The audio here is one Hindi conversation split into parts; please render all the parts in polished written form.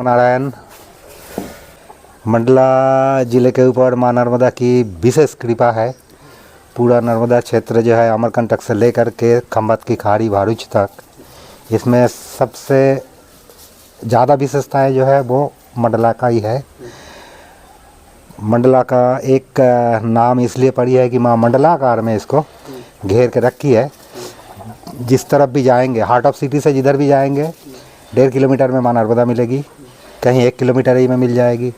नारायण मंडला जिले के ऊपर माँ नर्मदा की विशेष कृपा है। पूरा नर्मदा क्षेत्र जो है अमरकंटक से लेकर के खम्भत की खाड़ी भारूच तक, इसमें सबसे ज़्यादा विशेषताएं जो है वो मंडला का ही है। मंडला का एक नाम इसलिए पड़ी है कि माँ मंडलाकार में इसको घेर के रखी है। जिस तरफ भी जाएंगे, हार्ट ऑफ सिटी से जिधर भी जाएंगे 1.5 किलोमीटर में माँ नर्मदा मिलेगी, कहीं 1 किलोमीटर ही में मिल जाएगी।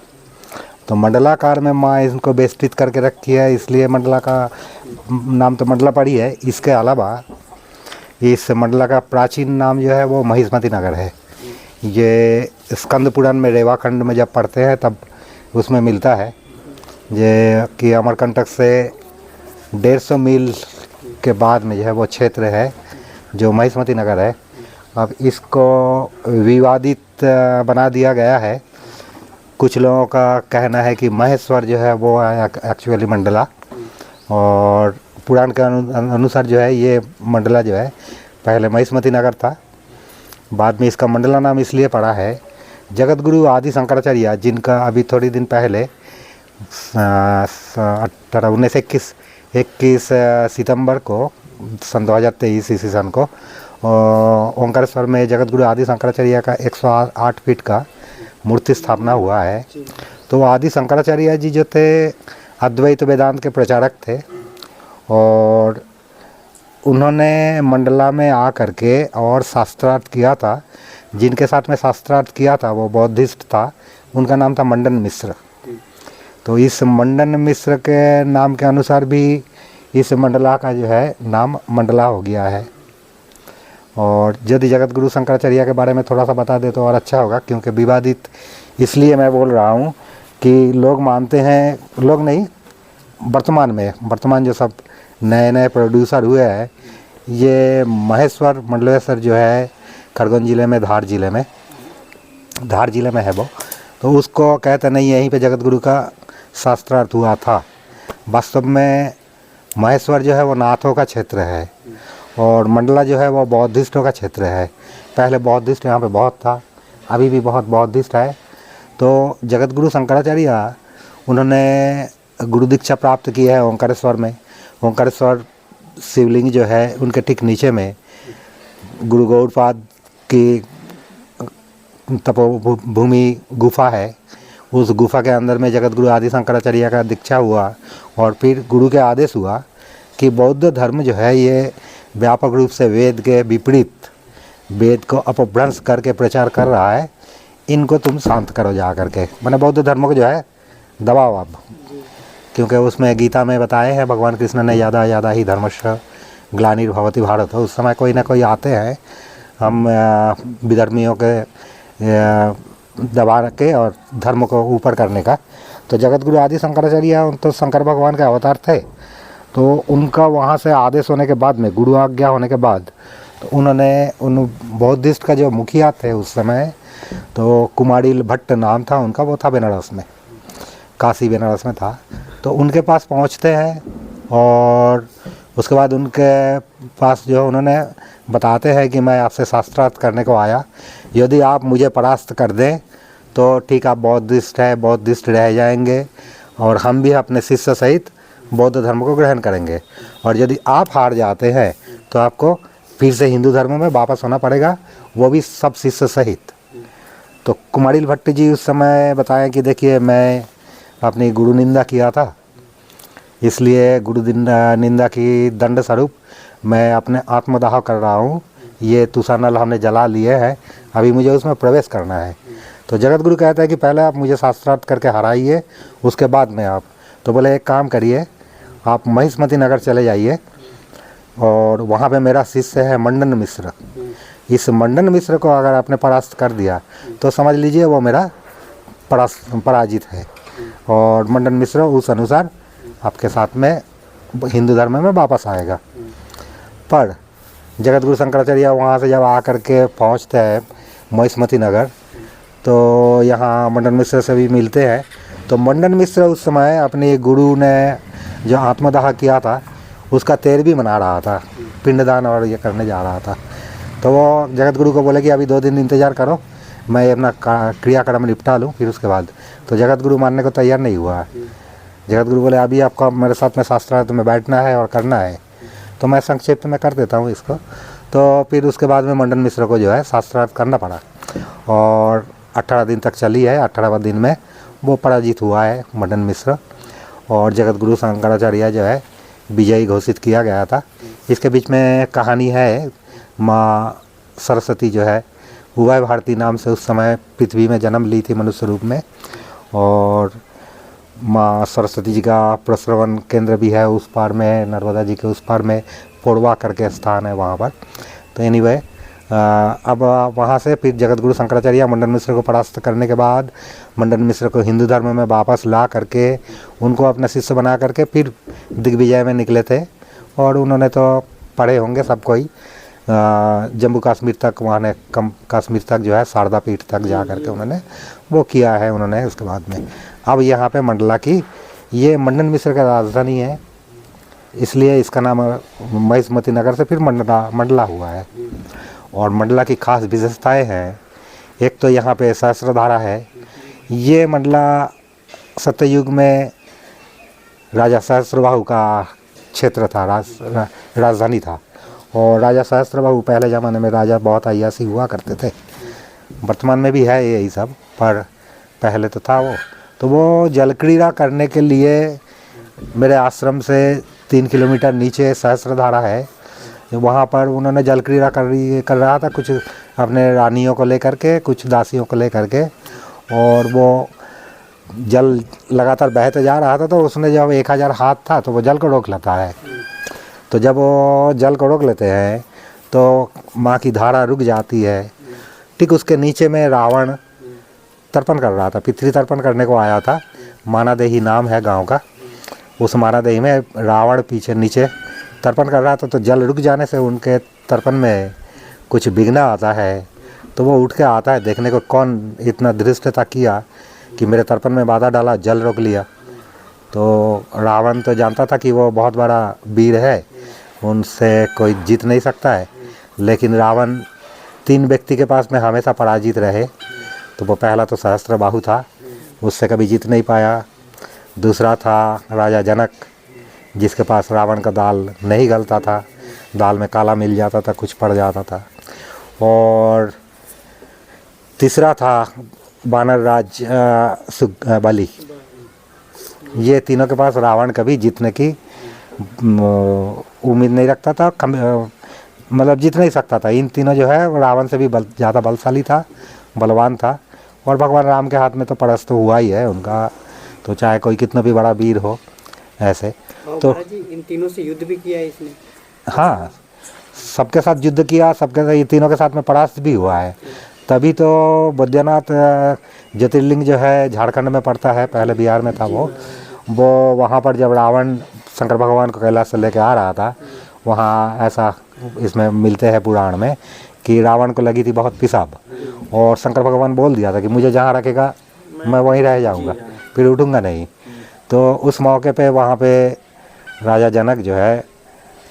तो मंडलाकार में माँ इनको बेष्टित करके रखी है, इसलिए मंडला का नाम तो मंडला पड़ी है। इसके अलावा इस मंडला का प्राचीन नाम जो है वो महिष्मती नगर है। ये स्कंद पुराण में रेवाखंड में जब पढ़ते हैं तब उसमें मिलता है ये कि अमरकंटक से 150 मील के बाद में जो है वो क्षेत्र है जो महिष्मती नगर है। अब इसको विवादित बना दिया गया है। कुछ लोगों का कहना है कि महेश्वर जो है वो है एक्चुअली मंडला, और पुराण के अनुसार जो है ये मंडला जो है पहले महिष्मती नगर था। बाद में इसका मंडला नाम इसलिए पड़ा है, जगत गुरु आदि शंकराचार्य जिनका अभी थोड़ी दिन पहले 21 सितंबर को सन 2023 ईस्वी सन को ओंकारेश्वर में जगत गुरु आदि शंकराचार्य का 108 फीट का मूर्ति स्थापना हुआ है। तो आदि शंकराचार्य जी जो थे अद्वैत वेदांत के प्रचारक थे, और उन्होंने मंडला में आ करके और शास्त्रार्थ किया था। जिनके साथ में शास्त्रार्थ किया था वो बौद्धिस्ट था, उनका नाम था मंडन मिश्र। तो इस मंडन मिश्र के नाम के अनुसार भी इस मंडला का जो है नाम मंडला हो गया है। और यदि जगत गुरु शंकराचार्य के बारे में थोड़ा सा बता दे तो और अच्छा होगा, क्योंकि विवादित इसलिए मैं बोल रहा हूँ कि लोग मानते हैं, लोग नहीं, वर्तमान जो सब नए नए प्रोड्यूसर हुए हैं, ये महेश्वर मंडलेश्वर जो है खरगोन ज़िले में धार ज़िले में है वो, तो उसको कहते नहीं यहीं पे जगत गुरु का शास्त्रार्थ हुआ था। वास्तव में महेश्वर जो है वो नाथों का क्षेत्र है और मंडला जो है वो बौद्धिस्टों का क्षेत्र है। पहले बौद्धिस्ट यहाँ पे बहुत था, अभी भी बहुत बौद्धिस्ट है। तो जगत गुरु शंकराचार्य उन्होंने गुरु दीक्षा प्राप्त की है ओंकारेश्वर में। ओंकारेश्वर शिवलिंग जो है उनके ठीक नीचे में गुरु गौड़पाद की तपोभूमि गुफा है। उस गुफा के अंदर में जगत गुरु आदि शंकराचार्य का दीक्षा हुआ, और फिर गुरु के आदेश हुआ कि बौद्ध धर्म जो है ये व्यापक रूप से वेद के विपरीत, वेद को अपभ्रंश करके प्रचार कर रहा है, इनको तुम शांत करो जा करके। मैंने बौद्ध धर्म को जो है दबाओ आप, क्योंकि उसमें गीता में बताए हैं भगवान कृष्ण ने ज़्यादा ही धर्मस्य ग्लानिर्भवति भारत। उस समय कोई ना कोई आते हैं हम विधर्मियों के दबा के और धर्म को ऊपर करने का। तो जगत गुरु आदि शंकराचार्य तो शंकर भगवान के अवतार थे, तो उनका वहाँ से आदेश होने के बाद में, गुरु आज्ञा होने के बाद, तो उन्होंने उन बौद्धिस्ट का जो मुखिया थे उस समय, तो कुमारिल भट्ट नाम था उनका, वो था बनारस में, काशी बनारस में था। तो उनके पास पहुँचते हैं और उसके बाद उनके पास जो उन्होंने बताते हैं कि मैं आपसे शास्त्रार्थ करने को आया, यदि आप मुझे परास्त कर दें तो ठीक, आप बौद्धिस्ट है, बौद्धिस्ट रह जाएंगे और हम भी अपने शिष्य सहित बौद्ध धर्म को ग्रहण करेंगे, और यदि आप हार जाते हैं तो आपको फिर से हिंदू धर्म में वापस होना पड़ेगा, वो भी सब शिष्य सहित। तो कुमारिल भट्ट जी उस समय बताएं कि देखिए मैं अपनी गुरु निंदा किया था, इसलिए गुरु निंदा की दंड स्वरूप मैं अपने आत्मदाह कर रहा हूँ। ये तुषानल हमने जला लिए हैं, अभी मुझे उसमें प्रवेश करना है। तो जगत गुरु कहता है कि पहले आप मुझे शास्त्रार्थ करके हराइए, उसके बाद में आप। तो बोले एक काम करिए, आप महिष्मती नगर चले जाइए और वहाँ पे मेरा शिष्य है मंडन मिश्र। इस मंडन मिश्र को अगर आपने परास्त कर दिया तो समझ लीजिए वो मेरा पराजित है, और मंडन मिश्र उस अनुसार आपके साथ में हिंदू धर्म में वापस आएगा। पर जगत गुरु शंकराचार्य वहाँ से जब आकर के पहुँचते हैं महिष्मती नगर, तो यहाँ मंडन मिश्र से भी मिलते हैं। तो मंडन मिश्र उस समय अपने गुरु ने जो आत्मदाह किया था उसका 13वीं मना रहा था, पिंडदान और ये करने जा रहा था। तो वो जगत गुरु को बोले कि अभी 2 दिन इंतज़ार करो, मैं अपना क्रियाक्रम निपटा लूँ फिर उसके बाद। तो जगत गुरु मानने को तैयार नहीं हुआ है। जगत गुरु बोले अभी आपका मेरे साथ में शास्त्रार्थ में बैठना है और करना है। तो मैं संक्षिप्त में कर देता हूँ इसको। तो फिर उसके बाद में मंडन मिश्र को जो है शास्त्रार्थ करना पड़ा और 18 दिन तक चली है। 18वें दिन में वो पराजित हुआ है मंडन मिश्र और जगत गुरु शंकराचार्य जो है विजयी घोषित किया गया था। इसके बीच में कहानी है, माँ सरस्वती जो है उभय भारती नाम से उस समय पृथ्वी में जन्म ली थी मनुष्य रूप में, और माँ सरस्वती जी का प्रश्रवण केंद्र भी है उस पार में, नर्मदा जी के उस पार में पोड़वा करके स्थान है वहाँ पर। तो एनीवे अब वहाँ से फिर जगत गुरु शंकराचार्य मंडन मिश्र को परास्त करने के बाद मंडन मिश्र को हिंदू धर्म में वापस ला करके उनको अपना शिष्य बना करके फिर दिग्विजय में निकले थे। और उन्होंने तो पढ़े होंगे सब कोई, जम्मू कश्मीर तक, वहाँ ने कश्मीर तक जो है शारदा पीठ तक जा करके उन्होंने वो किया है उन्होंने। उसके बाद में अब यहाँ पे मंडला की, ये मंडन मिश्र का राजधानी है, इसलिए इसका नाम महिष्मती नगर से फिर मंडला हुआ है। और मंडला की खास विशेषताएं हैं। एक तो यहाँ पे सहस्त्रधारा है। ये मंडला सत्ययुग में राजा सहस्त्रबाहु का क्षेत्र था, राजधानी था। और राजा सहस्त्रबाहु पहले ज़माने में राजा बहुत अय्यासी हुआ करते थे, वर्तमान में भी है यही सब, पर पहले तो था वो। तो वो जल क्रीड़ा करने के लिए मेरे आश्रम से 3 किलोमीटर नीचे सहस्त्रधारा है, वहाँ पर उन्होंने जल क्रीड़ा कर रहा था, कुछ अपने रानियों को लेकर के, कुछ दासियों को लेकर के, और वो जल लगातार बहते जा रहा था। तो उसने जब 1000 हाथ था तो वो जल को रोक लेता है। तो जब वो जल को रोक लेते हैं तो माँ की धारा रुक जाती है। ठीक उसके नीचे में रावण तर्पण कर रहा था, पितृ तर्पण करने को आया था। मानादेही नाम है गांव का। उस मानादेही में रावण पीछे नीचे तर्पण कर रहा था। तो जल रुक जाने से उनके तर्पण में कुछ विघ्न आता है। तो वो उठ के आता है देखने को, कौन इतना धृष्टता किया कि मेरे तर्पण में बाधा डाला, जल रोक लिया। तो रावण तो जानता था कि वो बहुत बड़ा वीर है, उनसे कोई जीत नहीं सकता है। लेकिन रावण 3 व्यक्ति के पास में हमेशा पराजित रहे। तो वो पहला तो सहस्त्रबाहु था, उससे कभी जीत नहीं पाया। दूसरा था राजा जनक, जिसके पास रावण का दाल नहीं गलता था, दाल में काला मिल जाता था, कुछ पड़ जाता था। और तीसरा था वानर राज बलि। ये तीनों के पास रावण कभी जीतने की उम्मीद नहीं रखता था, मतलब जीत नहीं सकता था। इन तीनों जो है रावण से भी ज़्यादा बलशाली था, बलवान था। और भगवान राम के हाथ में तो परास्त हुआ ही है उनका, तो चाहे कोई कितना भी बड़ा वीर हो ऐसे। तो इन तीनों से युद्ध भी किया है इसने। हाँ, सबके साथ युद्ध किया, सबके साथ, ये तीनों के साथ में परास्त भी हुआ है। तभी तो बैद्यनाथ ज्योतिर्लिंग जो है झारखंड में पड़ता है, पहले बिहार में था वो वहाँ पर जब रावण शंकर भगवान को कैलाश से लेके आ रहा था, वहाँ ऐसा इसमें मिलते हैं पुराण में कि रावण को लगी थी बहुत पिसाब, और शंकर भगवान बोल दिया था कि मुझे जहाँ रखेगा मैं वहीं रह जाऊँगा, फिर उठूँगा नहीं। तो उस मौके पे वहाँ पे राजा जनक जो है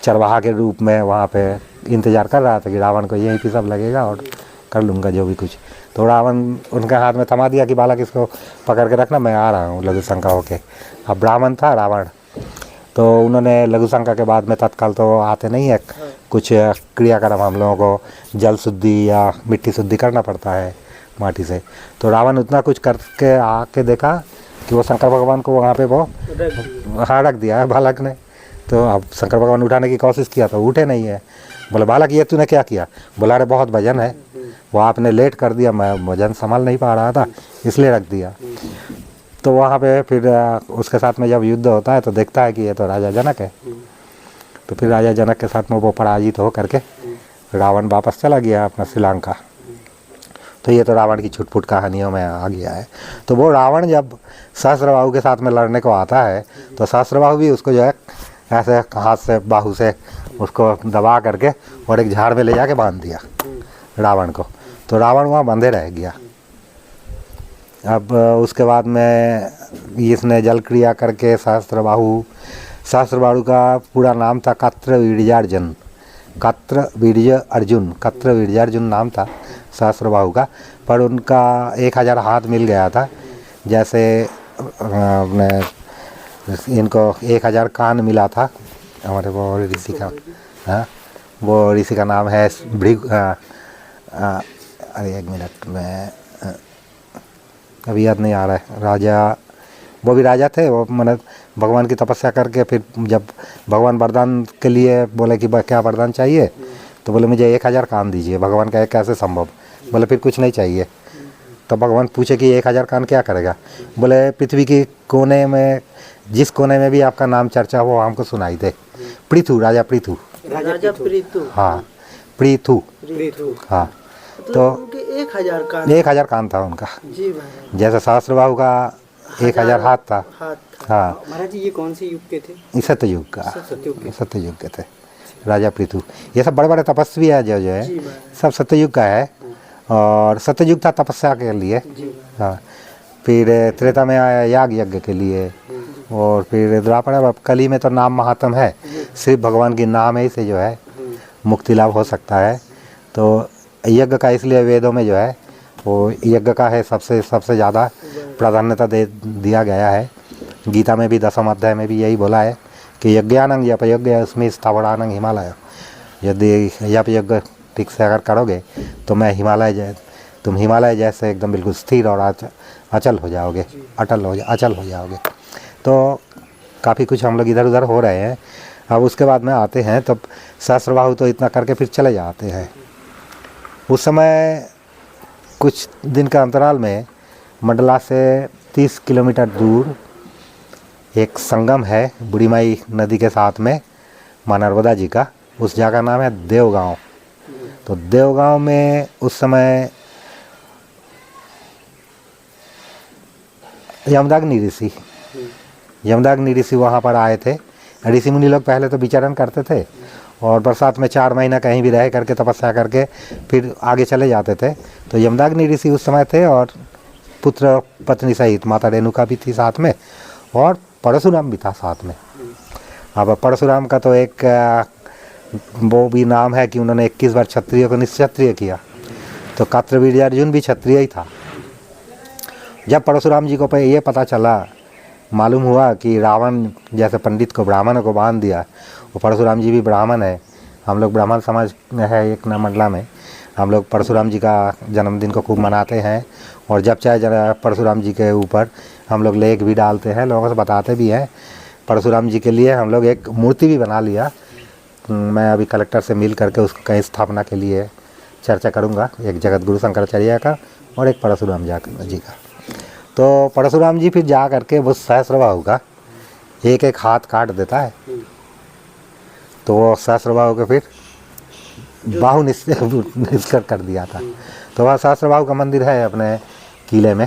चरवाहा के रूप में वहाँ पे इंतज़ार कर रहा था कि रावण को यहीं पिसाब लगेगा और कर लूँगा जो भी कुछ। तो रावण उनके हाथ में थमा दिया कि बालक इसको पकड़ के रखना, मैं आ रहा हूँ लघु शंका होके। अब ब्राह्मण था रावण, तो उन्होंने लघु शंका के बाद में तत्काल तो आते नहीं है, कुछ क्रियाक्रम हम लोगों को जल शुद्धि या मिट्टी शुद्धि करना पड़ता है माटी से। तो रावण उतना कुछ करके आके देखा कि वो शंकर भगवान को वहाँ पे वो रख दिया है बालक ने। तो अब शंकर भगवान उठाने की कोशिश किया तो उठे नहीं है। बोले बालक ये तूने क्या किया? बोला अरे बहुत वजन है, वो आपने लेट कर दिया, मैं वजन संभाल नहीं पा रहा था इसलिए रख दिया। तो वहाँ पे फिर उसके साथ में जब युद्ध होता है तो देखता है कि ये तो राजा जनक है। तो फिर राजा जनक के साथ में वो पराजित हो करके रावण वापस चला गया अपना श्रीलंका। तो ये तो रावण की छुटपुट कहानियों में आ गया है। तो वो रावण जब सहस्त्रबाहु के साथ में लड़ने को आता है तो सहस्त्रबाहु भी उसको जो है ऐसे हाथ से बाहु से उसको दबा करके और एक झाड़ में ले जाके बांध दिया रावण को। तो रावण वहाँ बंधे रह गया। अब उसके बाद में इसने जल क्रिया करके सहस्त्रबाहु का पूरा नाम था कत्र वीर्यार्जुन नाम था सहस्त्रबाहु का, पर उनका 1000 हाथ मिल गया था। जैसे अपने इनको 1000 कान मिला था हमारे वो ऋषि का, हाँ वो ऋषि का नाम है अरे एक मिनट में अभी याद नहीं आ रहा है। राजा, वो भी राजा थे, वो मतलब भगवान की तपस्या करके फिर जब भगवान वरदान के लिए बोले कि क्या वरदान चाहिए, तो बोले मुझे 1000 कान दीजिए। भगवान कहे कैसे संभव, बोले फिर कुछ नहीं चाहिए। तो भगवान पूछे कि 1000 कान क्या करेगा, बोले पृथ्वी के कोने में, जिस कोने में भी आपका नाम चर्चा हो हमको सुनाई दे। पृथु, राजा पृथु, राजा पृथु, हाँ पृथु, हाँ। तो उनके 1000 कान, 1000 कान था उनका, जी महाराज, जैसे सहस्त्रबाहु का 1000 हाथ था। हाथ, हाँ, महाराज जी ये कौन से युग के थे? सत्ययुग का, सतयुग के। सत्ययुग के थे राजा पृथु। ये सब बड़े बड़े तपस्वी है जो है, जी महाराज, सब सत्ययुग का है। और सत्ययुग था तपस्या के लिए, हाँ। फिर त्रेता में आया याग यज्ञ के लिए, और फिर द्वापर, अब कली में तो नाम महात्म है, सिर्फ भगवान की नाम ही से जो है मुक्ति लाभ हो सकता है। तो यज्ञ का इसलिए वेदों में जो है वो यज्ञ का है सबसे ज़्यादा प्राधान्यता दिया गया है। गीता में भी 10वें अध्याय में भी यही बोला है कि यज्ञानंग यप यज्ञ अस्मि स्थावरानंग हिमालय। यदि यप यज्ञ ठीक से अगर करोगे तो मैं तुम हिमालय जैसे एकदम बिल्कुल स्थिर और अचल हो जाओगे, अचल हो जाओगे। तो काफ़ी कुछ हम लोग इधर उधर हो रहे हैं। अब उसके बाद में आते हैं तब सहस्त्रबाहु तो इतना करके फिर चले जाते हैं। उस समय कुछ दिन का अंतराल में मंडला से 30 किलोमीटर दूर एक संगम है बूढ़ी माई नदी के साथ में, माँ नर्मदा जी का। उस जगह का नाम है देवगांव। तो देवगांव में उस समय यमदाग्नि ऋषि वहाँ पर आए थे। ऋषि मुनि लोग पहले तो विचरण करते थे और बरसात में 4 महीना कहीं भी रह करके तपस्या करके फिर आगे चले जाते थे। तो यमदाग्नि ऋषि उस समय थे और पुत्र पत्नी सहित माता रेणुका भी थी साथ में, और परशुराम भी था साथ में। अब परशुराम का तो एक वो भी नाम है कि उन्होंने 21 बार क्षत्रिय को निश्क्षत्रिय किया। तो कार्तवीर्यार्जुन भी क्षत्रिय ही था। जब परशुराम जी को ये पता चला, मालूम हुआ कि रावण जैसे पंडित को ब्राह्मण को बांध दिया, वो परशुराम जी भी ब्राह्मण है। हम लोग ब्राह्मण समाज में है एक मंडला में, हम लोग परशुराम जी का जन्मदिन को खूब मनाते हैं। और जब चाहे परशुराम जी के ऊपर हम लोग लेख भी डालते हैं, लोगों से बताते भी हैं। परशुराम जी के लिए हम लोग एक मूर्ति भी बना लिया। मैं अभी कलेक्टर से मिल करके उसको कहीं स्थापना के लिए चर्चा करूँगा, एक जगत गुरु शंकराचार्य का और एक परशुराम जी का। तो परशुराम जी फिर जा करके वो सहस्त्रबाहु का एक एक हाथ काट देता है। तो वो सहस्त्रबाहु के फिर बाहु निष्कर कर दिया था। तो वह सहस्त्रबाहु का मंदिर है अपने किले में।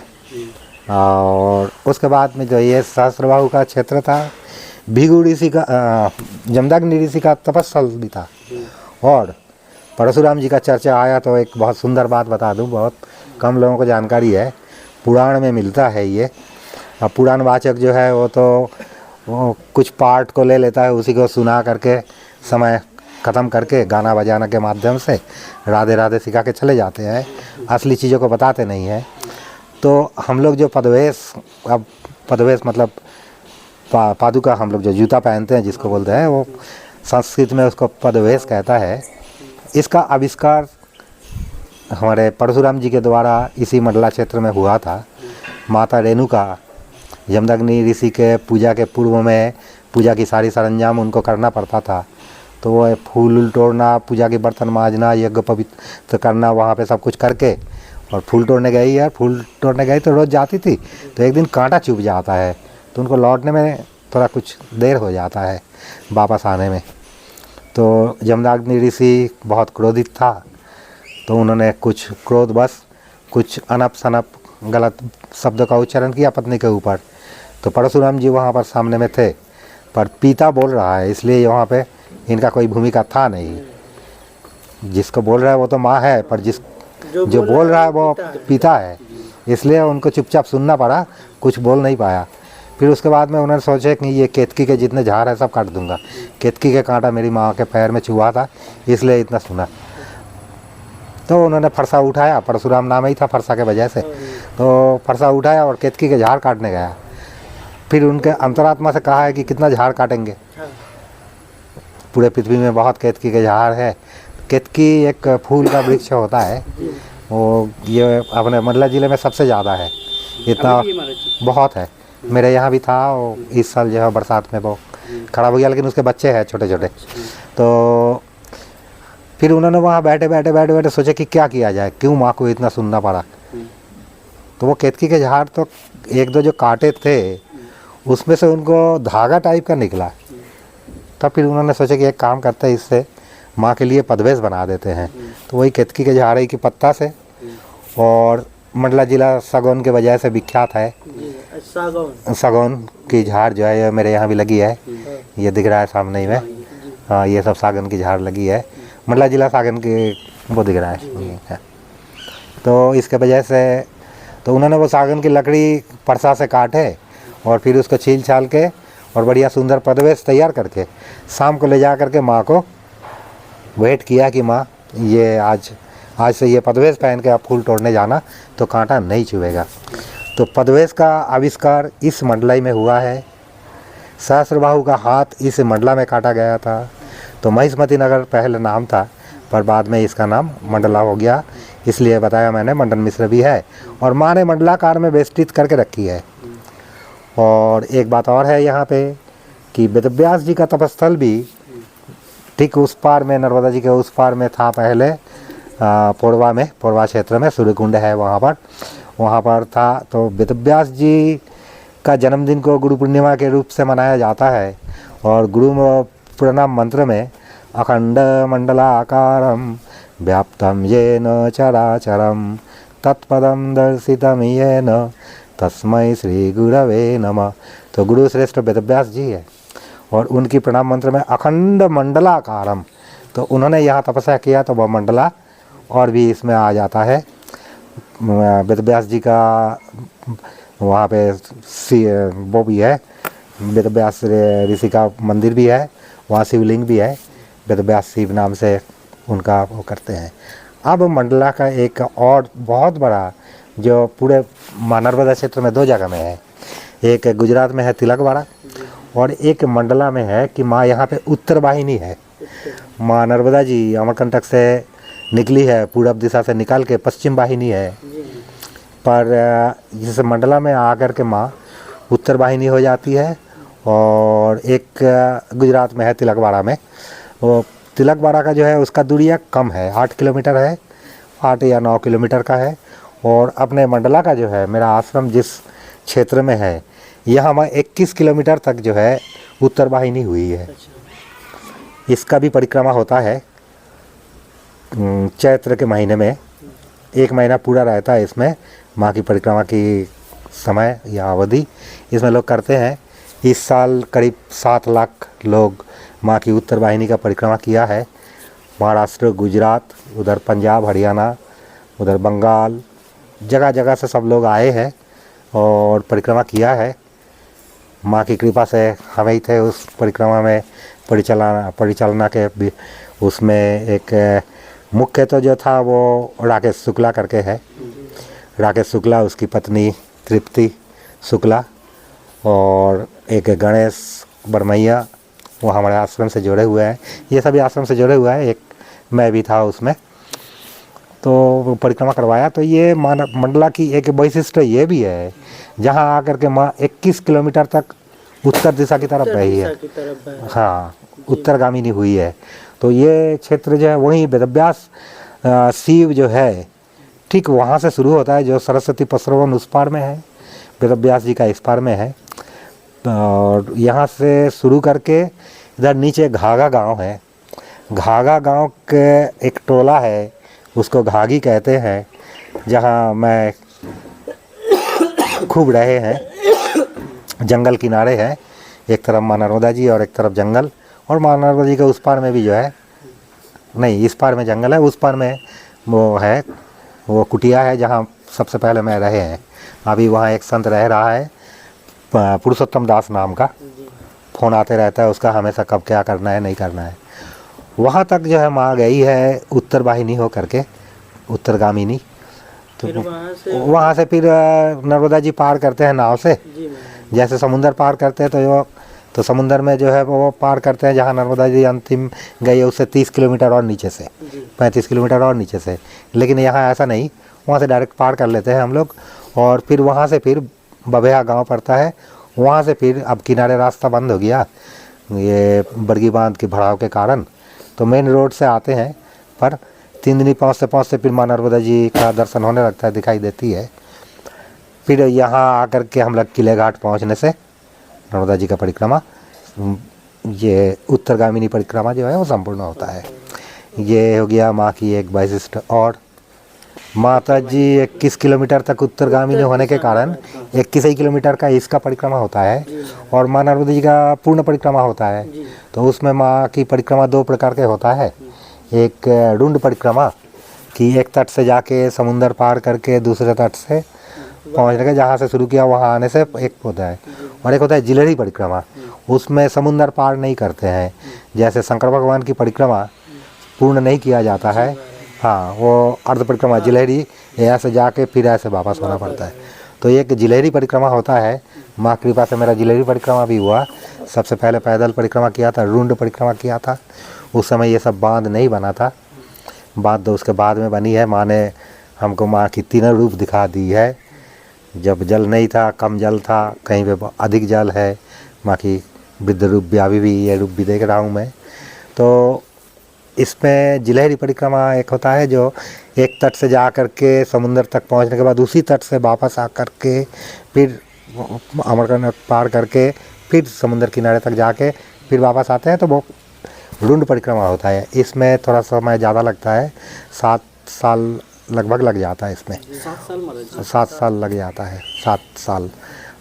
और उसके बाद में जो ये सहस्त्रबाहु का क्षेत्र था, भृगु ऋषि का, जमदग्नि ऋषि का तपस्थल भी था। और परशुराम जी का चर्चा आया तो एक बहुत सुंदर बात बता दूं, बहुत कम लोगों को जानकारी है, पुराण में मिलता है ये। अब पुराण वाचक जो है वो कुछ पार्ट को ले लेता है, उसी को सुना करके समय ख़त्म करके गाना बजाना के माध्यम से राधे राधे सिखा के चले जाते हैं, असली चीज़ों को बताते नहीं हैं। तो हम लोग जो पदवेश, अब पदवेश मतलब पादुका, हम लोग जो जूता पहनते हैं जिसको बोलते हैं, वो संस्कृत में उसको पदवेश कहता है। इसका आविष्कार हमारे परशुराम जी के द्वारा इसी मंडला क्षेत्र में हुआ था। माता रेणुका यमदग्नि ऋषि के पूजा के पूर्व में पूजा की सारी सरंजाम उनको करना पड़ता था। तो वो फूल तोड़ना, पूजा के बर्तन मांजना, यज्ञ पवित्र करना, वहाँ पे सब कुछ करके और फूल तोड़ने गई है। फूल तोड़ने गई तो रोज़ जाती थी, तो एक दिन कांटा चुभ जाता है, तो उनको लौटने में थोड़ा कुछ देर हो जाता है वापस आने में। तो यमदग्नि ऋषि बहुत क्रोधित था, तो उन्होंने कुछ क्रोधवश कुछ अनप सनप गलत शब्दों का उच्चारण किया पत्नी के ऊपर। तो परशुराम जी वहाँ पर सामने में थे, पर पिता बोल रहा है, इसलिए वहाँ पे इनका कोई भूमिका था नहीं। जिसको बोल रहा है वो तो माँ है, पर जो बोल रहा है वो पिता है, इसलिए उनको चुपचाप सुनना पड़ा, कुछ बोल नहीं पाया। फिर उसके बाद में उन्होंने सोचे कि ये केतकी के जितने झाड़ है सब काट दूंगा। केतकी के कांटा मेरी माँ के पैर में चुहा था, इसलिए इतना सुना। तो उन्होंने फरसा उठाया, परशुराम नाम ही था फरसा के वजह से, तो फरसा उठाया और केतकी के झाड़ काटने गया। फिर उनके अंतरात्मा से कहा है कि कितना झाड़ काटेंगे, हाँ। पूरे पृथ्वी में बहुत केतकी के झाड़ है। केतकी एक फूल का वृक्ष होता है, वो ये अपने मंडला जिले में सबसे ज़्यादा है, इतना बहुत है। मेरे यहाँ भी था, वो इस साल जो है बरसात में वो खराब हो गया, लेकिन उसके बच्चे हैं छोटे छोटे। तो फिर उन्होंने वहाँ बैठे सोचे कि क्या किया जाए, क्यों माँ को इतना सुनना पड़ा। तो वो केतकी के झाड़ तो एक दो जो काटे थे उसमें से उनको धागा टाइप का निकला। तब फिर उन्होंने सोचा कि एक काम करते हैं, इससे माँ के लिए पदवेश बना देते हैं। तो वही केतकी के झाड़ की पत्ता से, और मंडला जिला सागौन के वजह से विख्यात है। सागौन सागौन की झाड़ जो है ये मेरे यहाँ भी लगी है, ये दिख रहा है सामने ही में। हाँ, ये सब सागौन की झाड़ लगी है, मंडला जिला सागौन की वो दिख रहा है। तो इसके वजह से तो उन्होंने वो सागौन की लकड़ी परसा से काटे और फिर उसको छील छाल के और बढ़िया सुंदर पदवेश तैयार करके शाम को ले जा करके माँ को वेट किया कि माँ ये आज से ये पदवेश पहन के आप फूल तोड़ने जाना तो कांटा नहीं चुभेगा। तो पदवेश का आविष्कार इस मंडलाई में हुआ है। सहस्त्रबाहु का हाथ इस मंडला में काटा गया था। तो महिष्मती नगर पहले नाम था, पर बाद में इसका नाम मंडला हो गया, इसलिए बताया मैंने। मंडन मिश्र भी है और माँ ने मंडलाकार में बेष्टित करके रखी है। और एक बात और है यहाँ पे कि वेदव्यास जी का तपस्थल भी ठीक उस पार में, नर्मदा जी के उस पार में था पहले, पोड़वा में, पोड़वा क्षेत्र में सूर्यकुंड है वहाँ पर था। तो वेदव्यास जी का जन्मदिन को गुरु पूर्णिमा के रूप से मनाया जाता है। और गुरु प्रणाम मंत्र में अखंड मंडलाकारम व्याप्तम येन चराचरम तत्पदम दर्शितम येन तस्मै श्री गुरवे नमः। तो गुरु श्रेष्ठ वेदव्यास जी है और उनकी प्रणाम मंत्र में अखंड मंडलाकारम, तो उन्होंने यहाँ तपस्या किया तो वह मंडला और भी इसमें आ जाता है। वेदव्यास जी का वहाँ पे वो भी है, वेदव्यास ऋषि का मंदिर भी है, वहाँ शिवलिंग भी है, वेदव्यास शिव नाम से उनका वो करते हैं। अब मंडला का एक और बहुत बड़ा जो पूरे नर्मदा क्षेत्र में दो जगह में है, एक गुजरात में है तिलकवाड़ा और एक मंडला में है कि माँ यहाँ पे उत्तर वाहिनी है। माँ नर्मदा जी अमरकंटक से निकली है, पूरब दिशा से निकाल के पश्चिम वाहिनी है, पर जिस मंडला में आकर के माँ उत्तर वाहिनी हो जाती है। और एक गुजरात में है तिलकवाड़ा में, वो तिलकवाड़ा का जो है उसका दूरिया कम है, 8 किलोमीटर है, 8 या 9 किलोमीटर का है। और अपने मंडला का जो है, मेरा आश्रम जिस क्षेत्र में है, यहाँ मैं 21 किलोमीटर तक जो है उत्तर वाहिनी हुई है। इसका भी परिक्रमा होता है चैत्र के महीने में, 1 महीना पूरा रहता है इसमें माँ की परिक्रमा की समय या अवधि इसमें लोग करते हैं। इस साल करीब 7 लाख लोग माँ की उत्तर वाहिनी का परिक्रमा किया है। महाराष्ट्र, गुजरात, उधर पंजाब, हरियाणा, उधर बंगाल, जगह जगह से सब लोग आए हैं और परिक्रमा किया है। माँ की कृपा से हमें ही थे उस परिक्रमा में परिचालना के उसमें। एक मुख्य तो जो था वो राकेश शुक्ला करके है, राकेश शुक्ला, उसकी पत्नी तृप्ति शुक्ला, और एक गणेश बरमैया, वो हमारे आश्रम से जुड़े हुए हैं। ये सभी आश्रम से जुड़े हुए हैं, एक मैं भी था उसमें। तो परिक्रमा करवाया। तो ये मंडला की एक वैशिष्ट ये भी है, जहाँ आकर के माँ 21 किलोमीटर तक उत्तर दिशा की तरफ रही है। हाँ, उत्तरगामिनी हुई है। तो ये क्षेत्र जो है वहीं वेदव्यास शिव जो है ठीक वहाँ से शुरू होता है, जो सरस्वती पसरवन उस पार में है, वेदव्यास जी का इस पार में है। और यहाँ से शुरू करके इधर नीचे घाघा गांव है, घाघा गांव के एक टोला है, उसको घाघी कहते हैं, जहाँ मैं खूब रहे हैं। जंगल किनारे है, एक तरफ माँ नर्मदा जी और एक तरफ जंगल, और माँ नर्मदा जी के उस पार में भी जो है, नहीं इस पार में जंगल है, उस पार में वो है, वो कुटिया है जहाँ सबसे पहले मैं रहे हैं। अभी वहाँ एक संत रह रहा है पुरुषोत्तम दास नाम का, फ़ोन आते रहता है उसका हमेशा, कब क्या करना है नहीं करना है। वहाँ तक जो है माँ गई है उत्तर वाहिनी हो करके, उत्तरगामिनी। तो फिर वहाँ से वहाँ से फिर नर्मदा जी पार करते हैं नाव से। जी महाराज जैसे समुंदर पार करते हैं तो समुंदर में जो है वो पार करते हैं जहाँ नर्मदा जी अंतिम गई है उससे 30 किलोमीटर और नीचे से, जी 35 किलोमीटर और नीचे से। लेकिन यहाँ ऐसा नहीं, वहाँ से डायरेक्ट पार कर लेते हैं हम लोग। और फिर वहाँ से फिर बबेहा गांव पड़ता है, वहाँ से फिर अब किनारे रास्ता बंद हो गया ये बरगी बांध के भराव के कारण, तो मेन रोड से आते हैं। पर 3 दिन पहुँचते फिर माँ नर्मदा जी का दर्शन होने लगता है, दिखाई देती है। फिर यहाँ आकर के हम लोग किले घाट पहुँचने से नर्मदा जी का परिक्रमा, ये उत्तरगामिनी परिक्रमा जो है वो संपूर्ण होता है। ये हो गया माँ की एक वैशिष्ट। और माता जी 21 किलोमीटर तक उत्तरगामिनी होने के कारण 21 ही किलोमीटर का इसका परिक्रमा होता है और माँ नर्मदा जी का पूर्ण परिक्रमा होता है। तो उसमें माँ की परिक्रमा 2 प्रकार के होता है। एक रुंड परिक्रमा कि एक तट से जाके समुंदर पार करके दूसरे तट से पहुँचने के जहाँ से शुरू किया वहाँ आने से एक होता है। और एक होता है जिलेरी परिक्रमा, उसमें समुंदर पार नहीं करते हैं। जैसे शंकर भगवान की परिक्रमा पूर्ण नहीं किया जाता है, हाँ वो अर्ध परिक्रमा जिलेरी, ऐसे जाके फिर ऐसे वापस होना पड़ता है। तो एक जिलेरी परिक्रमा होता है। माँ कृपा से मेरा जिलेरी परिक्रमा भी हुआ। सबसे पहले पैदल परिक्रमा किया था, रुंड परिक्रमा किया था। उस समय ये सब बांध नहीं बना था, बांध तो उसके बाद में बनी है। माँ ने हमको माँ की 3 रूप दिखा दी है। जब जल नहीं था, कम जल था, कहीं पे अधिक जल है, माँ की वृद्ध रूप भी अभी भी ये रूप भी देख रहा हूँ मैं। तो इसमें जिलेहरी परिक्रमा एक होता है जो एक तट से जा कर के समुंदर तक पहुंचने के बाद उसी तट से वापस आ कर के फिर अमरकंटक पार करके फिर समुंदर किनारे तक जाके फिर वापस आते हैं, तो वो रुंड परिक्रमा होता है। इसमें थोड़ा समय ज़्यादा लगता है, 7 साल लगभग लग जाता है इसमें। 7 साल महाराज 7 साल लग जाता है, 7 साल।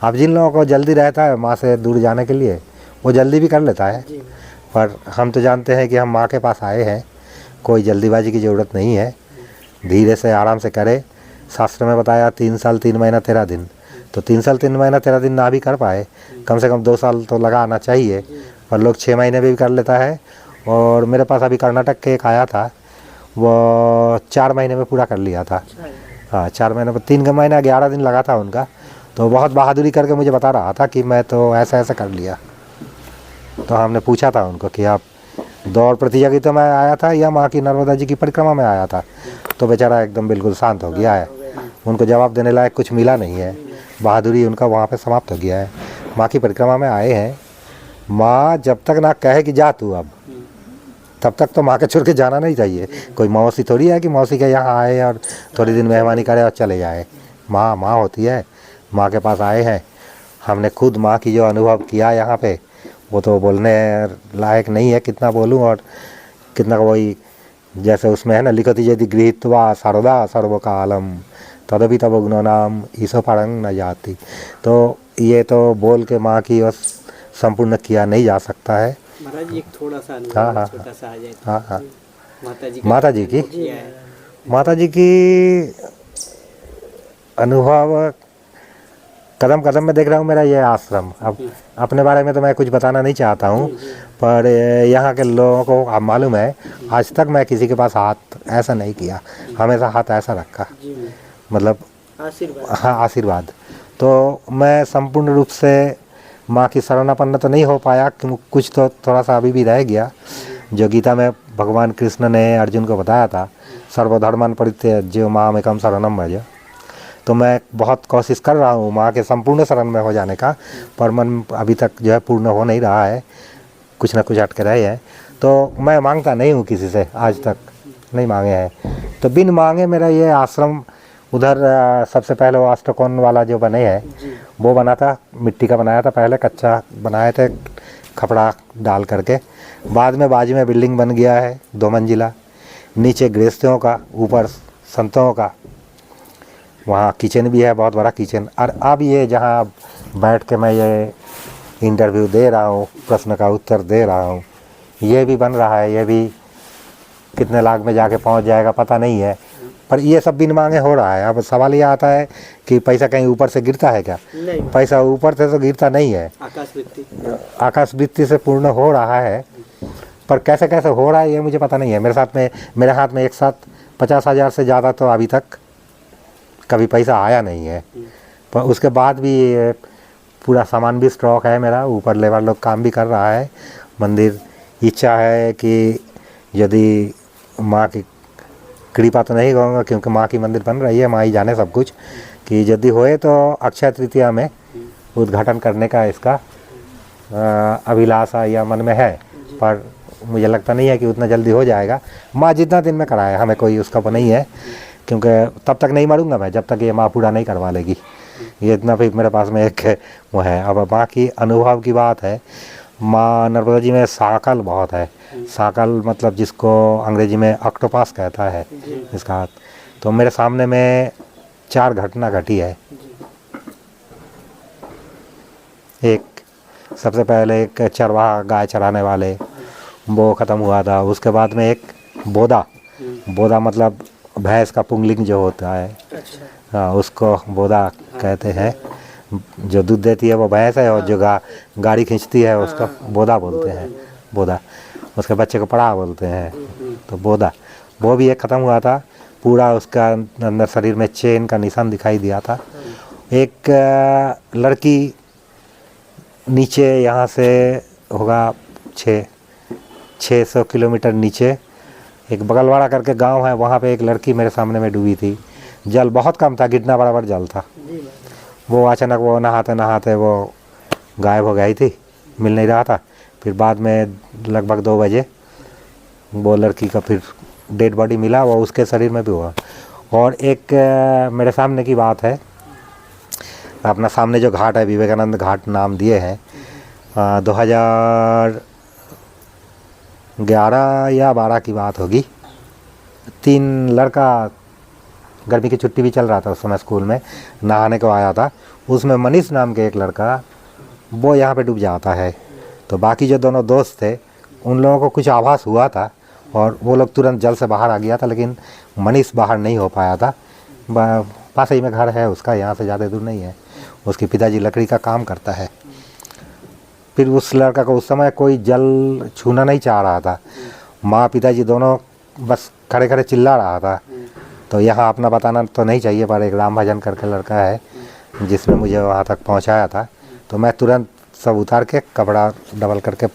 अब जिन लोगों को जल्दी रहता है माँ से दूर जाने के लिए वो जल्दी भी कर लेता है, पर हम तो जानते हैं कि हम माँ के पास आए हैं, कोई जल्दीबाजी की ज़रूरत नहीं है, धीरे से आराम से करे। शास्त्र में बताया 3 साल 3 महीना 13 दिन, तो 3 साल 3 महीना 13 दिन ना भी कर पाए, कम से कम 2 साल तो लगा आना चाहिए। पर लोग 6 महीने में भी कर लेता है। और मेरे पास अभी कर्नाटक के एक आया था, वो 4 महीने में पूरा कर लिया था। हाँ 4 महीने में 3 महीना 11 दिन लगा था उनका। तो बहुत बहादुरी करके मुझे बता रहा था कि मैं तो ऐसा ऐसा कर लिया। तो हमने पूछा था उनको कि आप दौड़ प्रतियोगिता में आया था या माँ की नर्मदा जी की परिक्रमा में आया था, तो बेचारा एकदम बिल्कुल शांत हो गया है। उनको जवाब देने लायक कुछ मिला नहीं है, बहादुरी उनका वहाँ पे समाप्त हो गया है। माँ की परिक्रमा में आए हैं, माँ जब तक ना कहे कि जा तू अब, तब तक तो माँ के छोड़ के जाना नहीं चाहिए। कोई मौसी थोड़ी है कि मौसी के यहाँ आए और थोड़ी दिन मेहमानी करे और चले जाए। माँ माँ होती है, माँ के पास आए हैं। हमने खुद माँ की जो अनुभव किया यहाँ पे वो तो बोलने लायक नहीं है, कितना बोलूँ और कितना। वही जैसे उसमें है ना, लिखति यदि गृहीत्वा सर्वदा सर्वकालम तदपि तब गुणो नाम ईसो परंग न जाति। तो ये तो बोल के माँ की बस संपूर्ण किया नहीं जा सकता है। महाराज एक थोड़ा सा हाँ, अनुभव हाँ, छोटा सा आ जाए। हाँ हाँ। माता जी माता जी की किया है। माता जी की अनुभव कदम कदम में देख रहा हूँ। मेरा ये आश्रम, अब अपने बारे में तो मैं कुछ बताना नहीं चाहता हूँ, पर यहाँ के लोगों को अब मालूम है, आज तक मैं किसी के पास हाथ ऐसा नहीं किया, हमेशा हाथ ऐसा रखा, मतलब आशीर्वाद। हाँ आशीर्वाद। तो मैं संपूर्ण रूप से माँ की शरणापन्न तो नहीं हो पाया, कुछ तो थोड़ा सा अभी भी रह गया। जो गीता में भगवान कृष्ण ने अर्जुन को बताया था, सर्वधर्मान् परित्यज्य मामेकं शरणं व्रज। तो मैं बहुत कोशिश कर रहा हूँ माँ के संपूर्ण शरण में हो जाने का, पर मन अभी तक जो है पूर्ण हो नहीं रहा है, कुछ ना कुछ अटके रहे हैं। तो मैं मांगता नहीं हूँ किसी से, आज तक नहीं मांगे हैं। तो बिन मांगे मेरा ये आश्रम उधर सबसे पहले वो अष्टकोण वाला जो बने हैं वो बना था, मिट्टी का बनाया था, पहले कच्चा बनाए थे खपड़ा डाल करके। बाद में बाजू में बिल्डिंग बन गया है 2 मंजिला, नीचे गृहस्थियों का, ऊपर संतों का, वहाँ किचन भी है, बहुत बड़ा किचन। और अब ये जहाँ बैठ के मैं ये इंटरव्यू दे रहा हूँ, प्रश्न का उत्तर दे रहा हूँ, ये भी बन रहा है। ये भी कितने लाख में जाके पहुँच जाएगा पता नहीं है, पर ये सब बिन मांगे हो रहा है। अब सवाल ये आता है कि पैसा कहीं ऊपर से गिरता है क्या? नहीं, पैसा ऊपर से तो गिरता नहीं है, आकाश वृत्ति से पूर्ण हो रहा है। पर कैसे कैसे हो रहा है ये मुझे पता नहीं है। मेरे हाथ में एक साथ 50,000 से ज़्यादा तो अभी तक कभी पैसा आया नहीं है। पर उसके बाद भी ये पूरा सामान भी स्टॉक है मेरा, ऊपर लेबर लोग काम भी कर रहा है। मंदिर इच्छा है कि यदि माँ की कृपा तो नहीं कहूँगा क्योंकि माँ की मंदिर बन रही है, माँ ही जाने सब कुछ, कि यदि होए तो अक्षय तृतीया में उद्घाटन करने का इसका अभिलाषा या मन में है। पर मुझे लगता नहीं है कि उतना जल्दी हो जाएगा। माँ जितना दिन में कराए हमें कोई उसका वो नहीं है, क्योंकि तब तक नहीं मरूंगा मैं जब तक ये माँ पूरा नहीं करवा लेगी। ये इतना भी मेरे पास में एक वो है। अब माँ की अनुभव की बात है, माँ नर्मदा जी में साकल बहुत है। साकल मतलब जिसको अंग्रेजी में ऑक्टोपस कहता है इसका हाथ। तो मेरे सामने में 4 घटना घटी है। एक सबसे पहले एक चरवाहा गाय चराने वाले वो ख़त्म हुआ था। उसके बाद में एक बोदा, बोदा मतलब भैंस का पुंगलिंग जो होता है, अच्छा। हाँ उसको बोदा कहते हैं। जो दूध देती है वो भैंस है और जो गाड़ी खींचती है उसको बोदा बोलते हैं, बोदा। उसके बच्चे को पड़ा बोलते हैं, तो बोदा वो भी एक ख़त्म हुआ था। पूरा उसका अंदर शरीर में चेन का निशान दिखाई दिया था। एक लड़की नीचे यहाँ से होगा 600 किलोमीटर नीचे एक बगलवाड़ा करके गांव है, वहाँ पे एक लड़की मेरे सामने में डूबी थी। जल बहुत कम था, गिरना बराबर जल था। वो अचानक वो नहाते नहाते वो गायब हो गई थी, मिल नहीं रहा था। फिर बाद में लगभग 2 बजे वो लड़की का फिर डेड बॉडी मिला, वो उसके शरीर में भी हुआ। और एक मेरे सामने की बात है, अपना सामने जो घाट है विवेकानंद घाट नाम दिए हैं, 2011 या 12 की बात होगी। 3 लड़का, गर्मी की छुट्टी भी चल रहा था उस समय, स्कूल में नहाने को आया था। उसमें मनीष नाम के एक लड़का वो यहाँ पे डूब जाता है। तो बाकी जो दोनों दोस्त थे उन लोगों को कुछ आभास हुआ था और वो लोग तुरंत जल से बाहर आ गया था, लेकिन मनीष बाहर नहीं हो पाया था। पास ही में घर है उसका, यहाँ से ज़्यादा दूर नहीं है। उसके पिताजी लकड़ी का काम करता है। फिर उस लड़का को उस समय कोई जल छूना नहीं चाह रहा था। माँ पिताजी दोनों बस खड़े खड़े चिल्ला रहा था। तो यहाँ अपना बताना तो नहीं चाहिए, पर एक राम भजन करके लड़का है जिसने मुझे वहाँ तक पहुँचाया था। तो मैं तुरंत सब उतार के कपड़ा डबल करके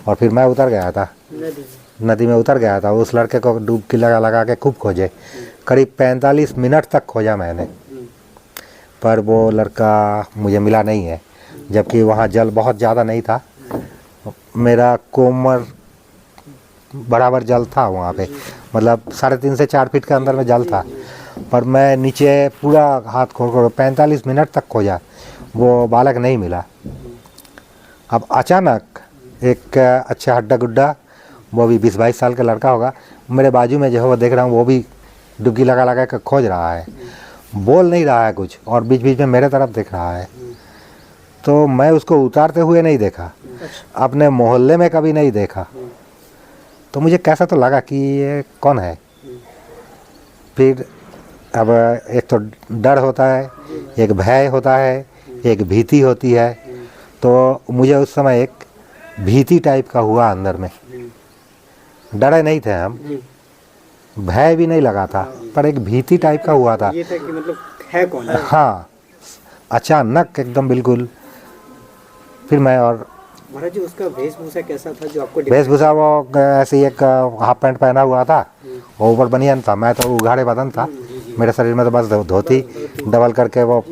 और फिर मैं उतर गया था, नदी में उतर गया था। उस लड़के को डुबकी लगा लगा के खूब खोजे, करीब 45 मिनट तक खोजा मैंने, पर वो लड़का मुझे मिला नहीं है। जबकि वहाँ जल बहुत ज़्यादा नहीं था, मेरा कोमर बराबर जल था वहाँ पे, मतलब 3.5 से 4 फीट के अंदर में जल था। पर मैं नीचे पूरा हाथ खोल 45 मिनट तक खोजा, वो बालक नहीं मिला। अब अचानक एक अच्छा हड्डा गुड्डा, वो भी 20-22 साल का लड़का होगा, मेरे बाजू में जो है वो देख रहा हूँ, वो भी डुबकी लगा लगा कर खोज रहा है, बोल नहीं रहा है कुछ और बीच बीच में मेरे तरफ देख रहा है। तो मैं उसको उतारते हुए नहीं देखा, अपने मोहल्ले में कभी नहीं देखा। तो मुझे कैसा तो लगा कि ये कौन है। फिर अब एक तो डर होता है, एक भय होता है, एक भीति होती है। तो मुझे उस समय एक भीति टाइप का हुआ अंदर में। डरे नहीं थे हम, भय भी नहीं लगा था, पर एक भीति टाइप का हुआ था। ये था कि मतलब है कौन? हाँ, अचानक एकदम बिल्कुल। फिर मैं और महाराज जी उसका वेशभूषा कैसा था जो आपको वेशभूषा वो ऐसे ही एक हाफ पैंट पहना हुआ था और ऊपर बनियान था। मैं तो उघाड़े बदन था, मेरे शरीर में तो बस धोती डबल करके वो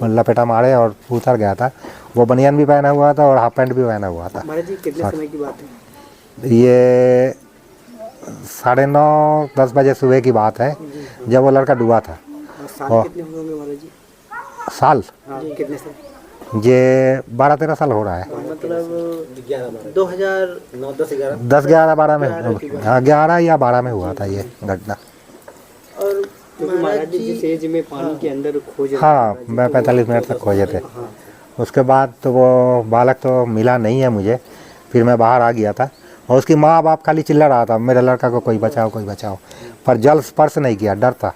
लपेटा मारे और उतर गया था। वो बनियान भी पहना हुआ था और हाफ पैंट भी पहना हुआ था। महाराज जी कितने समय की बात है? ये 9:30-10 बजे सुबह की बात है, जब वो लड़का डूबा था। और साल कितने हुए होंगे महाराज जी? साल हाँ, कितने साल? ये 12-13 साल हो रहा है। मतलब 2009-10-11 10-11-12 में, हाँ 11 या 12 में हुआ था ये घटना। और क्योंकि महाराज जी जिस एज में पानी के अंदर खोज रहे हाँ, थे, मैं 45 मिनट तक खोजे थे। हाँ, उसके बाद तो वो बालक तो मिला नहीं है मुझे। फिर मैं बाहर आ गया था और उसकी माँ बाप खाली चिल्ला रहा था, मेरे लड़का को कोई बचाओ कोई बचाओ। पर जल स्पर्श नहीं किया, डर था,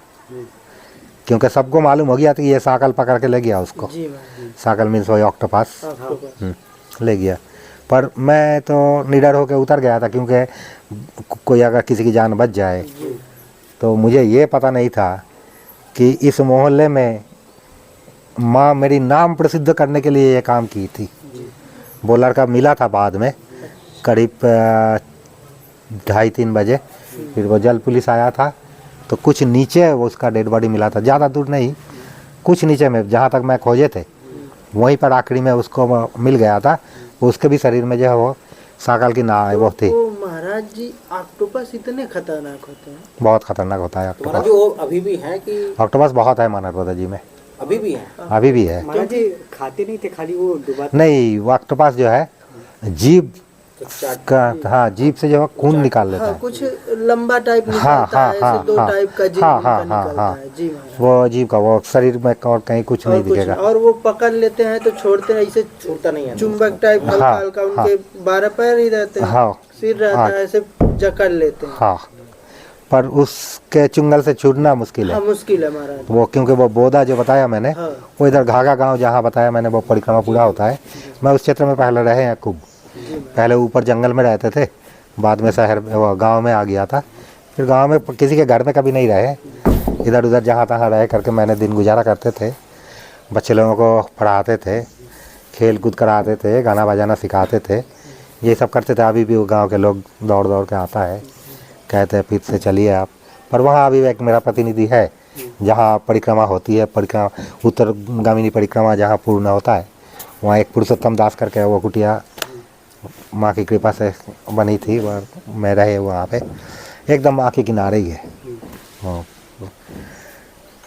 क्योंकि सबको मालूम हो गया था कि ये साकल पकड़ के ले गया उसको। जी महाराज। साकल मीन्स वही ऑक्टोपस ले गया। पर मैं तो निडर होकर उतर गया था, क्योंकि कोई अगर किसी की जान बच जाए तो मुझे ये पता नहीं था कि इस मोहल्ले में माँ मेरी नाम प्रसिद्ध करने के लिए ये काम की थी। वो लड़का मिला था बाद में करीब 2:30-3 बजे, फिर वो जल पुलिस आया था तो कुछ नीचे वो उसका डेड बॉडी मिला था, ज़्यादा दूर नहीं, कुछ नीचे में जहाँ तक मैं खोजे थे वहीं पर आखिरी में उसको मिल गया था। उसके भी शरीर में जो है वो साकल की ना वो थी। तो महाराज जी ऑक्टोपस इतने खतरनाक होते हैं? बहुत खतरनाक होता है महाराज ऑक्टोपस। जी वो अभी भी है कि ऑक्टोपस बहुत है मानव जी में, अभी भी है? अभी भी है। महाराज जी खाते नहीं थे, खाली वो डुबाते? नहीं, वो ऑक्टोपस जो है जीभ का, हाँ जीभ से जो है खून निकाल लेता हाँ, है। कुछ लंबा टाइप हाँ, निकलता हाँ, है, हाँ, ऐसे 2 हाँ, टाइप का जीभ हाँ, का हाँ, निकलता हाँ, है। जी महाराज। वो जीभ का वो शरीर में और कहीं कुछ नहीं और कुछ दिखेगा। और वो पकड़ लेते हैं तो छोड़ते हैं, ऐसे छूटता नहीं है चुंबक टाइप हल्का हाँ, हल्का, उनके 12 पैर ही रहते हैं, हाँ, सिर रहता हाँ। है, ऐसे जकड़ लेते हैं। हाँ, पर उसके चुंगल से छूटना मुश्किल है। हाँ, मुश्किल है महाराज। वो क्योंकि वो बोदा जो बताया मैंने, हाँ। वो इधर घाघा गांव जहाँ बताया मैंने, वो परिक्रमा पूरा होता है। मैं उस क्षेत्र में पहले रहे हैं खूब, पहले ऊपर जंगल में रहते थे, बाद में शहर वो गांव में आ गया था। फिर गांव में किसी के घर में कभी नहीं रहे, इधर उधर जहाँ तहाँ रह करके मैंने दिन गुजारा करते थे। बच्चे लोगों को पढ़ाते थे, खेल कूद कराते थे, गाना बजाना सिखाते थे, ये सब करते थे। अभी भी वो गाँव के लोग दौड़ दौड़ के आता है, कहते हैं फिर से चलिए आप। पर वहाँ अभी एक मेरा प्रतिनिधि है जहाँ परिक्रमा होती है, परिक्रमा उत्तरगामिनी परिक्रमा जहाँ पूर्ण होता है, वहाँ एक पुरुषोत्तम दास करके वो कुटिया माँ की कृपा से बनी थी, वह मैं रहे वहाँ पे, एकदम माँ के किनारे ही है। हाँ।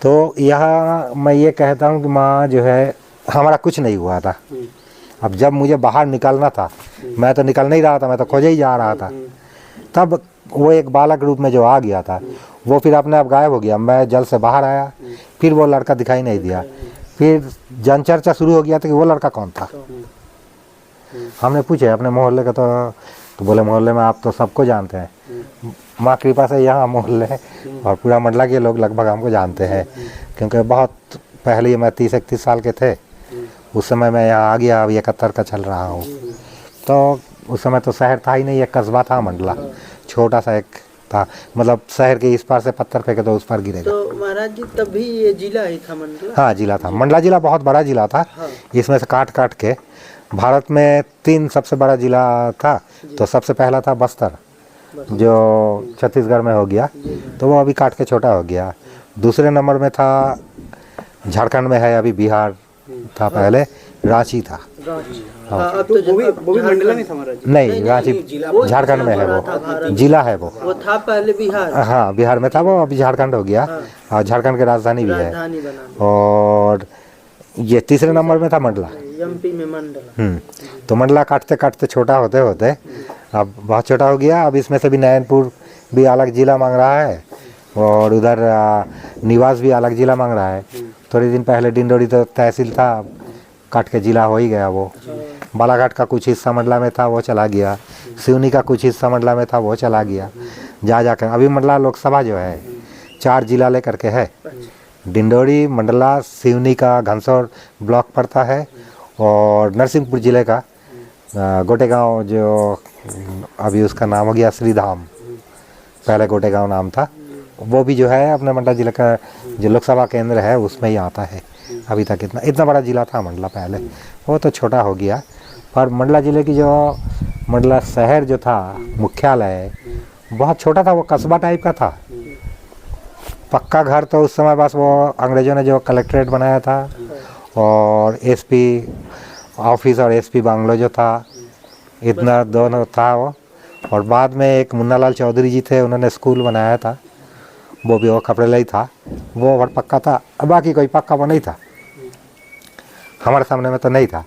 तो यहाँ मैं ये कहता हूँ कि माँ जो है, हमारा कुछ नहीं हुआ था। अब जब मुझे बाहर निकलना था, मैं तो निकल नहीं रहा था, मैं तो खोजे ही जा रहा था, तब वो एक बालक रूप में जो आ गया था वो फिर अपने आप गायब हो गया। मैं जल से बाहर आया, फिर वो लड़का दिखाई नहीं दिया। फिर जनचर्चा शुरू हो गया था कि वो लड़का कौन था। हमने पूछे अपने मोहल्ले का, तो बोले मोहल्ले में आप तो सबको जानते हैं। माँ कृपा से यहाँ मोहल्ले और पूरा मंडला के लोग लगभग हमको जानते हैं, क्योंकि बहुत पहले मैं 30-31 साल के थे उस समय मैं यहाँ आ गया। अभी 71 का चल रहा हूँ। तो उस समय तो शहर था ही नहीं, एक कस्बा था मंडला, छोटा सा एक था, मतलब शहर के इस पार से पत्थर फेंके तो उस पार गिरेगा। तो महाराज जी तभी ये जिला ही था मंडला? हाँ, जिला था। मंडला जिला बहुत बड़ा जिला था। इसमें से काट काट के भारत में 3 सबसे बड़ा जिला था। तो सबसे पहला था बस्तर, जो छत्तीसगढ़ में हो गया, तो वो अभी काट के छोटा हो गया। दूसरे नंबर में था झारखंड में है, अभी बिहार था, पहले रांची था। हाँ, अब तो तो वो भी मंडला में था महाराज जी? नहीं, रांची झारखंड में है, वो जिला है। वो था पहले बिहार, हाँ, बिहार में था, वो अभी झारखंड हो गया। और झारखंड की राजधानी भी है। राजधानी बना, और ये तीसरे नंबर में था मंडला। एमपी में मंडला। तो मंडला काटते काटते छोटा होते होते अब बहुत छोटा हो गया। अब इसमें से भी नैनपुर भी अलग जिला मांग रहा है, और उधर निवास भी अलग जिला मांग रहा है। थोड़े दिन पहले डिंडोरी तो तहसील था, काट के जिला हो ही गया। वो बालाघाट का कुछ हिस्सा मंडला में था, वो चला गया। सिवनी का कुछ हिस्सा मंडला में था, वो चला गया। जा जाकर अभी मंडला लोकसभा जो है 4 जिला लेकर के है। डिंडोरी, मंडला, सिवनी का घनसौर ब्लॉक पड़ता है, और नरसिंहपुर जिले का गोटेगांव, जो अभी उसका नाम हो गया श्रीधाम, पहले गोटेगांव नाम था, वो भी जो है अपने मंडला जिले का जो लोकसभा केंद्र है उसमें ही आता है। अभी तक इतना बड़ा जिला था मंडला पहले, वो तो छोटा हो गया। पर मंडला जिले की जो मंडला शहर जो था मुख्यालय, बहुत छोटा था, वो कस्बा टाइप का था। पक्का घर तो उस समय बस वो अंग्रेज़ों ने जो कलेक्ट्रेट बनाया था, और एसपी ऑफिस और एसपी बांग्लो जो था, इतना दोनों था वो। और बाद में एक मुन्नालाल चौधरी जी थे, उन्होंने स्कूल बनाया था, वो भी वो कपड़े ही था, वो पक्का था। बाकी कोई पक्का वो नहीं था, हमारे सामने में तो नहीं था।